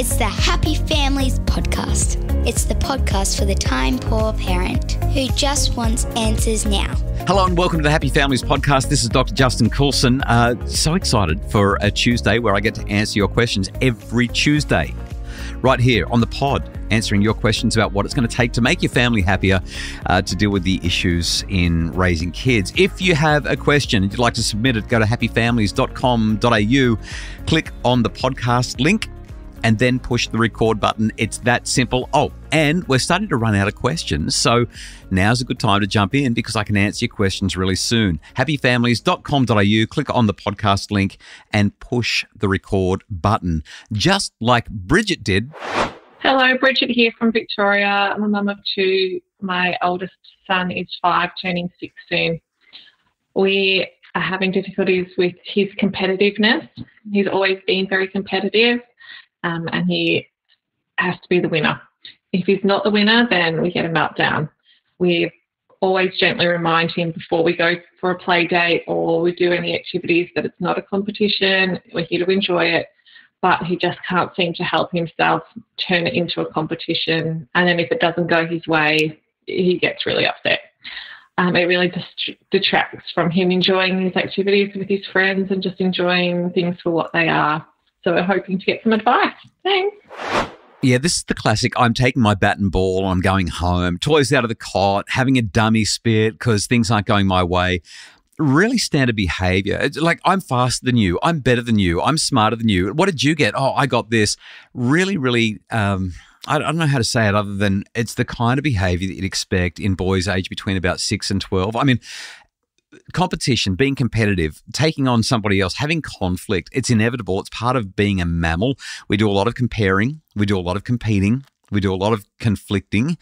It's the Happy Families Podcast. It's the podcast for the time-poor parent who just wants answers now. Hello and welcome to the Happy Families Podcast. This is Dr. Justin Coulson. So excited for a Tuesday where I get to answer your questions every Tuesday. Right here on the pod, answering your questions about what it's going to take to make your family happier, to deal with the issues in raising kids. If you have a question and you'd like to submit it, go to happyfamilies.com.au, click on the podcast link, and then push the record button. It's that simple. Oh, and we're starting to run out of questions, so now's a good time to jump in because I can answer your questions really soon. Happyfamilies.com.au, click on the podcast link and push the record button, just like Bridget did. Hello, Bridget here from Victoria. I'm a mum of two. My oldest son is 5, turning 6 soon. We are having difficulties with his competitiveness. He's always been very competitive. And he has to be the winner. If he's not the winner, then we get a meltdown. We always gently remind him before we go for a play date or we do any activities that it's not a competition, we're here to enjoy it, but he just can't seem to help himself turn it into a competition. And then if it doesn't go his way, he gets really upset. It really just detracts from him enjoying his activities with his friends and just enjoying things for what they are. So we're hoping to get some advice. Thanks. Yeah, this is the classic. I'm taking my bat and ball, I'm going home, toys out of the cot, having a dummy spit because things aren't going my way. Really standard behavior. It's like, I'm faster than you. I'm better than you. I'm smarter than you. What did you get? Oh, I got this. Really, I don't know how to say it other than it's the kind of behavior that you'd expect in boys aged between about 6 and 12. I mean, competition, being competitive, taking on somebody else, having conflict, it's inevitable. It's part of being a mammal. We do a lot of comparing. We do a lot of competing. We do a lot of conflicting.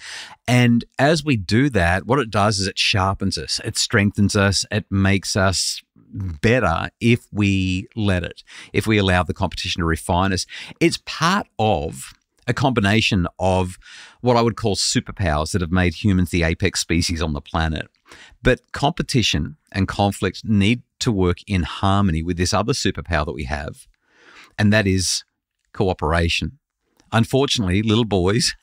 And as we do that, what it does is it sharpens us. It strengthens us. It makes us better if we let it, if we allow the competition to refine us. It's part of a combination of what I would call superpowers that have made humans the apex species on the planet. But competition and conflict need to work in harmony with this other superpower that we have, and that is cooperation. Unfortunately, little boys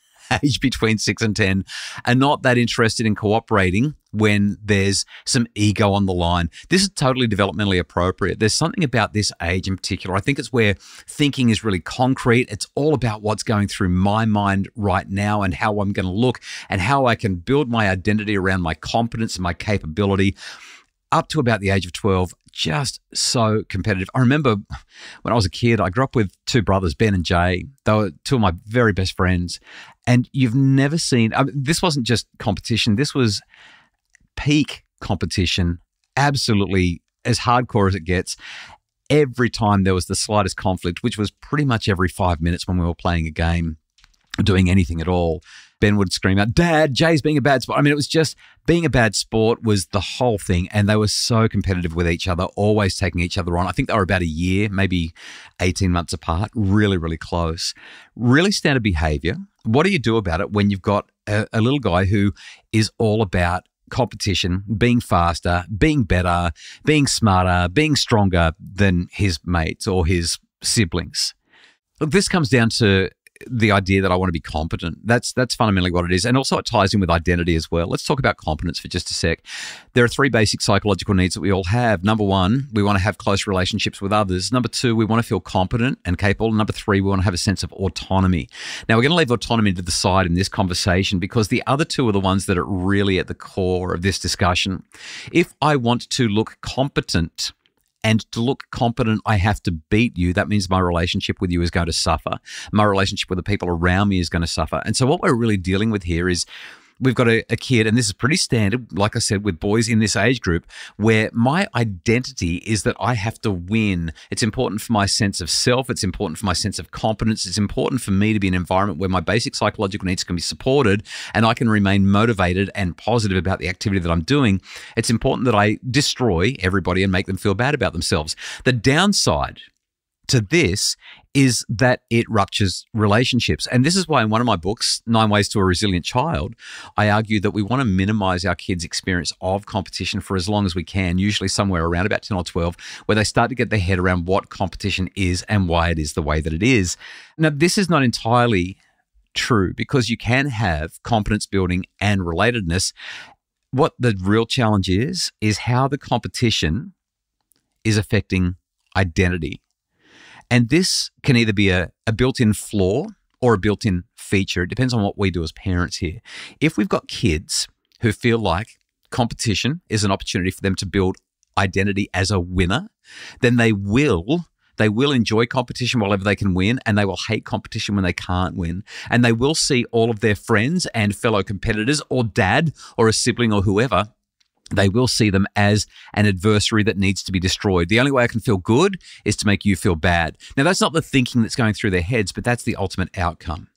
aged between 6 and 10 are not that interested in cooperating when there's some ego on the line. This is totally developmentally appropriate. There's something about this age in particular. I think it's where thinking is really concrete. It's all about what's going through my mind right now and how I'm going to look and how I can build my identity around my competence and my capability. Up to about the age of 12, just so competitive. I remember when I was a kid, I grew up with two brothers, Ben and Jay. They were two of my very best friends. And you've never seen, this wasn't just competition. This was peak competition, absolutely as hardcore as it gets. Every time there was the slightest conflict, which was pretty much every 5 minutes when we were playing a game, doing anything at all, Ben would scream out, "Dad, Jay's being a bad sport." I mean, it was just being a bad sport was the whole thing. And they were so competitive with each other, always taking each other on. I think they were about a year, maybe 18 months apart, really close. Really standard behavior. What do you do about it when you've got a little guy who is all about competition, being faster, being better, being smarter, being stronger than his mates or his siblings? Look, this comes down to the idea that I want to be competent. That's fundamentally what it is. And also it ties in with identity as well. Let's talk about competence for just a sec. There are 3 basic psychological needs that we all have. Number 1, we want to have close relationships with others. Number 2, we want to feel competent and capable. And number 3, we want to have a sense of autonomy. Now, we're going to leave autonomy to the side in this conversation because the other 2 are the ones that are really at the core of this discussion. If I want to look competent, and to look competent, I have to beat you. That means my relationship with you is going to suffer. My relationship with the people around me is going to suffer. And so what we're really dealing with here is we've got a kid, and this is pretty standard, like I said, with boys in this age group, where my identity is that I have to win. It's important for my sense of self. It's important for my sense of competence. It's important for me to be in an environment where my basic psychological needs can be supported and I can remain motivated and positive about the activity that I'm doing. It's important that I destroy everybody and make them feel bad about themselves. The downside to this is that it ruptures relationships. And this is why in one of my books, 9 Ways to a Resilient Child, I argue that we want to minimize our kids' experience of competition for as long as we can, usually somewhere around about 10 or 12, where they start to get their head around what competition is and why it is the way that it is. Now, this is not entirely true because you can have competence building and relatedness. What the real challenge is how the competition is affecting identity. And this can either be a built-in flaw or a built-in feature. It depends on what we do as parents here. If we've got kids who feel like competition is an opportunity for them to build identity as a winner, then they will enjoy competition wherever they can win, and they will hate competition when they can't win. And they will see all of their friends and fellow competitors or dad or a sibling or whoever, they will see them as an adversary that needs to be destroyed. The only way I can feel good is to make you feel bad. Now, that's not the thinking that's going through their heads, but that's the ultimate outcome.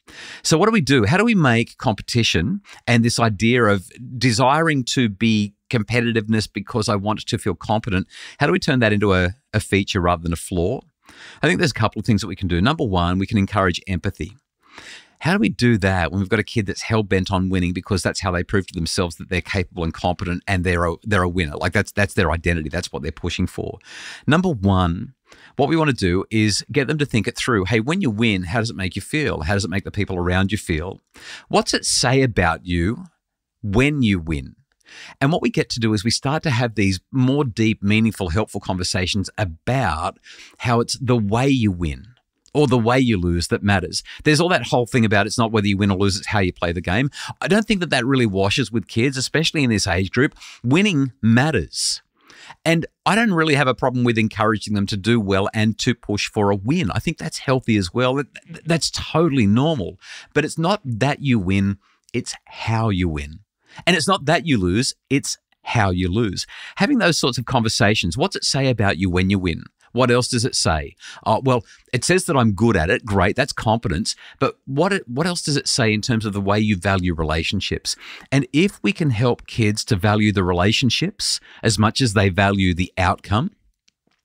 So what do? How do we make competition and this idea of desiring to be competitiveness because I want to feel competent, how do we turn that into a feature rather than a flaw? I think there's a couple of things that we can do. Number one, we can encourage empathy. How do we do that when we've got a kid that's hell-bent on winning because that's how they prove to themselves that they're capable and competent and they're a winner? Like that's their identity. That's what they're pushing for. Number one, what we want to do is get them to think it through. Hey, when you win, how does it make you feel? How does it make the people around you feel? What's it say about you when you win? And what we get to do is we start to have these more deep, meaningful, helpful conversations about how it's the way you win or the way you lose that matters. There's all that whole thing about it's not whether you win or lose, it's how you play the game. I don't think that really washes with kids, especially in this age group. Winning matters. And I don't really have a problem with encouraging them to do well and to push for a win. I think that's healthy as well. That's totally normal. But it's not that you win, it's how you win. And it's not that you lose, it's how you lose. Having those sorts of conversations, what's it say about you when you win? What else does it say? Well, it says that I'm good at it. Great, that's competence. But what else does it say in terms of the way you value relationships? And if we can help kids to value the relationships as much as they value the outcome,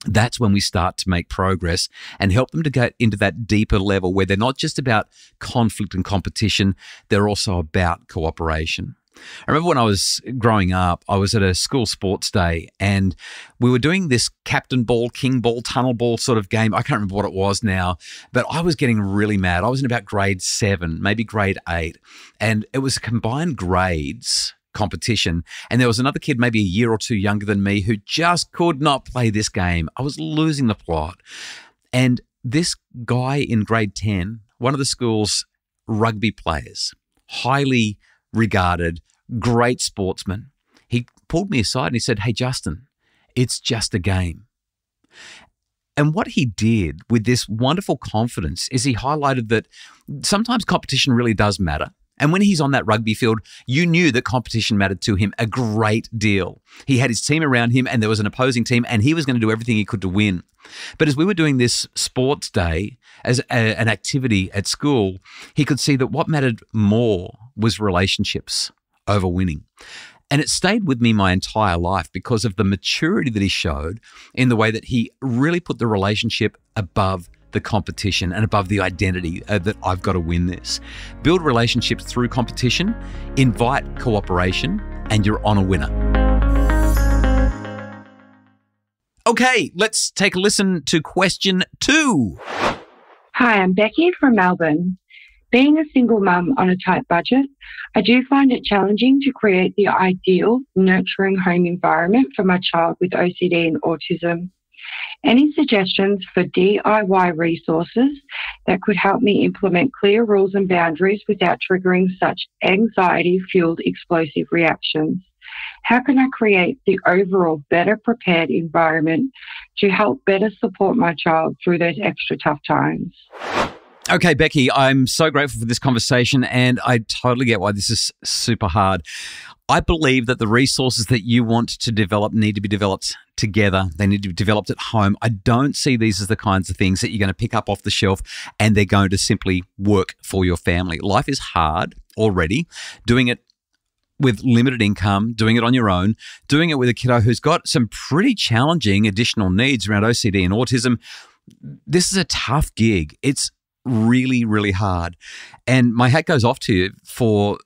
that's when we start to make progress and help them to get into that deeper level where they're not just about conflict and competition, they're also about cooperation. I remember when I was growing up, I was at a school sports day and we were doing this captain ball, king ball, tunnel ball sort of game. I can't remember what it was now, but I was getting really mad. I was in about grade 7, maybe grade 8, and it was combined grades competition. And there was another kid maybe a year or two younger than me who just could not play this game. I was losing the plot. And this guy in grade 10, one of the school's rugby players, highly regarded, great sportsman, he pulled me aside and he said, "Hey, Justin, it's just a game." And what he did with this wonderful confidence is he highlighted that sometimes competition really does matter. And when he's on that rugby field, you knew that competition mattered to him a great deal. He had his team around him and there was an opposing team and he was going to do everything he could to win. But as we were doing this sports day as an activity at school, he could see that what mattered more was relationships over winning. And it stayed with me my entire life because of the maturity that he showed in the way that he really put the relationship above the competition and above the identity that I've got to win this. Build relationships through competition, invite cooperation, and you're on a winner. Okay, let's take a listen to question 2. Hi, I'm Becky from Melbourne. Being a single mum on a tight budget, I do find it challenging to create the ideal, nurturing home environment for my child with OCD and autism. Any suggestions for DIY resources that could help me implement clear rules and boundaries without triggering such anxiety-fueled explosive reactions? How can I create the overall better prepared environment to help better support my child through those extra tough times? Okay, Becky, I'm so grateful for this conversation and I totally get why this is super hard. I believe that the resources that you want to develop need to be developed together. They need to be developed at home. I don't see these as the kinds of things that you're going to pick up off the shelf and they're going to simply work for your family. Life is hard already. Doing it with limited income, doing it on your own, doing it with a kiddo who's got some pretty challenging additional needs around OCD and autism, This is a tough gig. It's really, really hard. And my hat goes off to you for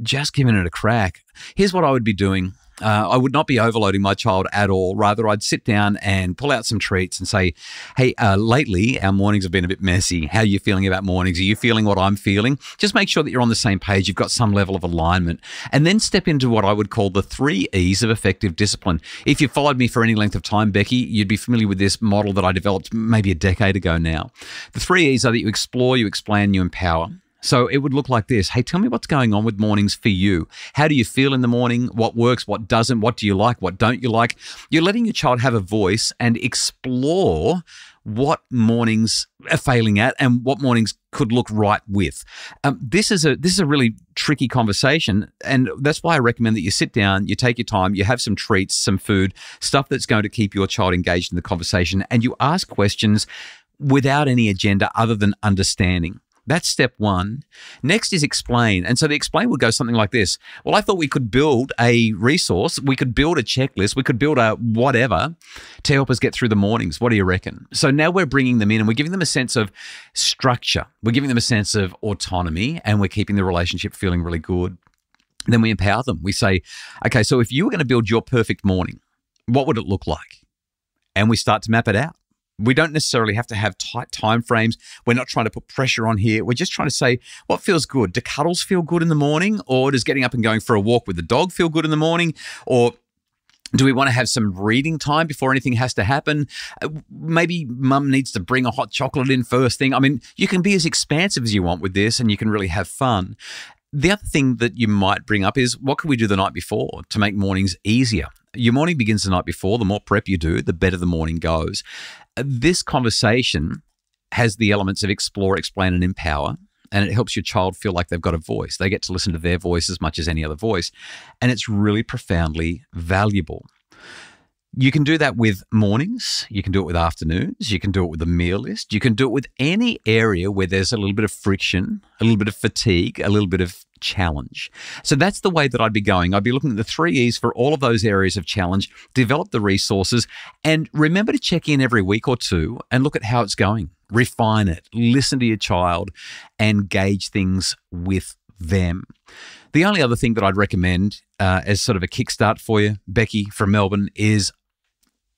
just giving it a crack. Here's what I would be doing. I would not be overloading my child at all. Rather, I'd sit down and pull out some treats and say, hey, lately our mornings have been a bit messy. How are you feeling about mornings? Are you feeling what I'm feeling? Just make sure that you're on the same page. You've got some level of alignment. And then step into what I would call the 3 E's of effective discipline. If you've followed me for any length of time, Becky, you'd be familiar with this model that I developed maybe a decade ago now. The 3 E's are that you explore, you explain, you empower. So it would look like this. Hey, tell me what's going on with mornings for you. How do you feel in the morning? What works? What doesn't? What do you like? What don't you like? You're letting your child have a voice and explore what mornings are failing at and what mornings could look right with. This is a really tricky conversation, and that's why I recommend that you sit down, you take your time, you have some treats, some food, stuff that's going to keep your child engaged in the conversation, and you ask questions without any agenda other than understanding. That's step 1. Next is explain. And so the explain would go something like this. Well, I thought we could build a resource. We could build a checklist. We could build a whatever to help us get through the mornings. What do you reckon? So now we're bringing them in and we're giving them a sense of structure. We're giving them a sense of autonomy, and we're keeping the relationship feeling really good. Then we empower them. We say, okay, so if you were going to build your perfect morning, what would it look like? And we start to map it out. We don't necessarily have to have tight time frames. We're not trying to put pressure on here. We're just trying to say, what feels good? Do cuddles feel good in the morning? Or does getting up and going for a walk with the dog feel good in the morning? Or do we want to have some reading time before anything has to happen? Maybe mum needs to bring a hot chocolate in first thing. I mean, you can be as expansive as you want with this, and you can really have fun. The other thing that you might bring up is, what can we do the night before to make mornings easier? Your morning begins the night before. The more prep you do, the better the morning goes. This conversation has the elements of explore, explain, and empower, and it helps your child feel like they've got a voice. They get to listen to their voice as much as any other voice, and it's really profoundly valuable. You can do that with mornings. You can do it with afternoons. You can do it with a meal list. You can do it with any area where there's a little bit of friction, a little bit of fatigue, a little bit of challenge. So that's the way that I'd be going. I'd be looking at the 3 E's for all of those areas of challenge, develop the resources, and remember to check in every week or two and look at how it's going. Refine it, listen to your child, and gauge things with them. The only other thing that I'd recommend as sort of a kickstart for you, Becky from Melbourne, is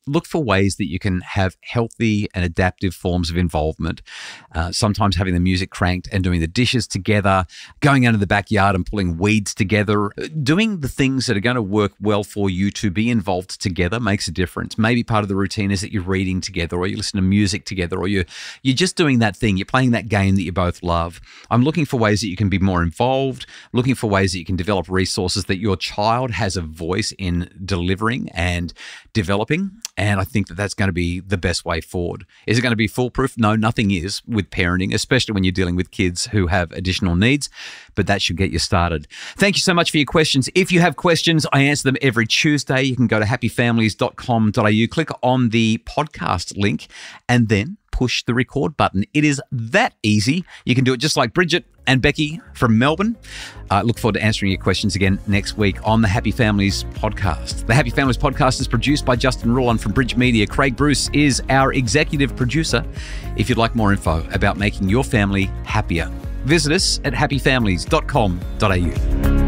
look for ways that you can have healthy and adaptive forms of involvement. Sometimes having the music cranked and doing the dishes together, going out in the backyard and pulling weeds together, doing the things that are going to work well for you to be involved together makes a difference. Maybe part of the routine is that you're reading together, or you listen to music together, or you're just doing that thing. You're playing that game that you both love. I'm looking for ways that you can be more involved, looking for ways that you can develop resources that your child has a voice in delivering and developing. And I think that that's going to be the best way forward. Is it going to be foolproof? No, nothing is with parenting, especially when you're dealing with kids who have additional needs, but that should get you started. Thank you so much for your questions. If you have questions, I answer them every Tuesday. You can go to happyfamilies.com.au, click on the podcast link, and then push the record button. It is that easy. You can do it just like Bridget and Becky from Melbourne. Look forward to answering your questions again next week on the Happy Families podcast. The Happy Families podcast is produced by Justin Rulon from Bridge Media. Craig Bruce is our executive producer. If you'd like more info about making your family happier, visit us at happyfamilies.com.au.